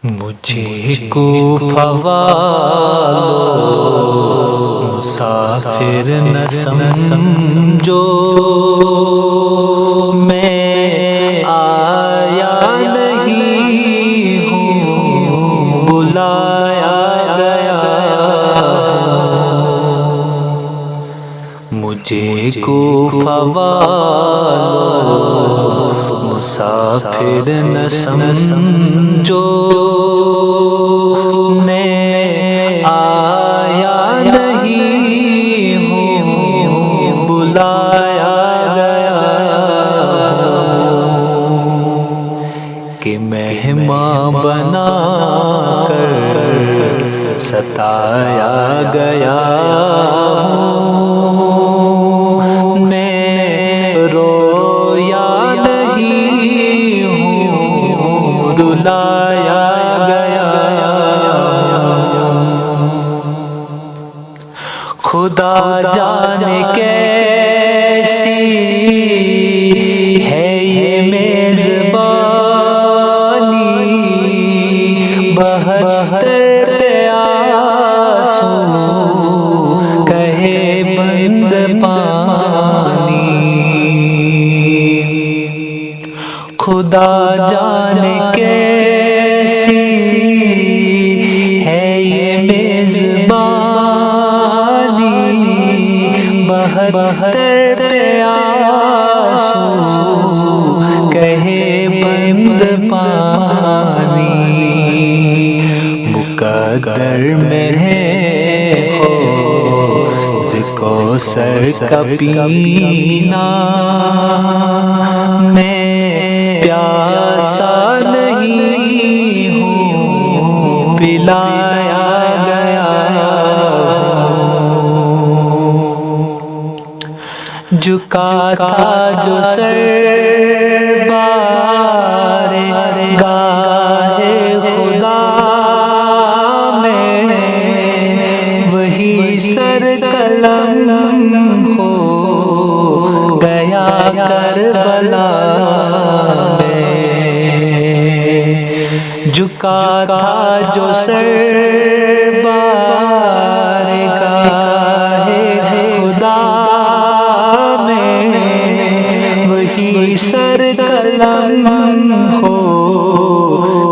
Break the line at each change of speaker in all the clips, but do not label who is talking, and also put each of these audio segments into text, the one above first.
مجھے کوفہ والو مسافر نہ سمجھو، میں آیا نہیں ہوں بلایا گیا، مجھے کوفہ والو مسافر نہ سمجھو، میں آیا نہیں ہوں بلایا گیا، کہ مہمان بنا کر ستایا گیا ہوں، میں رویا نہیں ہوں رلایا گیا، خدا جانے کیسی ہے یہ میزبانی، بہتر آنسو کہے بند پانی، خدا جانے کیسی ہے یہ میزبانی، بہتر آنسو کہے بند پانی، مقدر میں ہے حوض کوثر کا پینا، میں پیاسا نہیں ہوں پلایا گیا، جھکا تھا جو سر بار گاہ خدا میں، وہی سر قلم ہو گیا کربلا میں، جھکا تھا جو سر بار گاہ خدا میں، وہی سر قلم ہو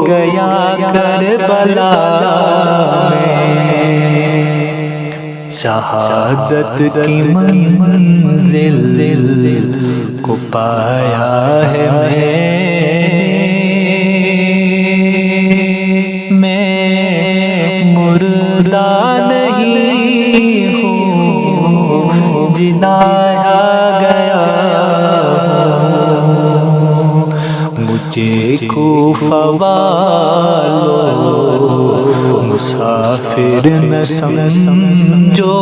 گیا کربلا میں، شہادت کی منزل کو پایا ہے میں مردہ نہیں ہوں جلایا گیا، مجھے کوفہ والو مسافر نہ سمجھو،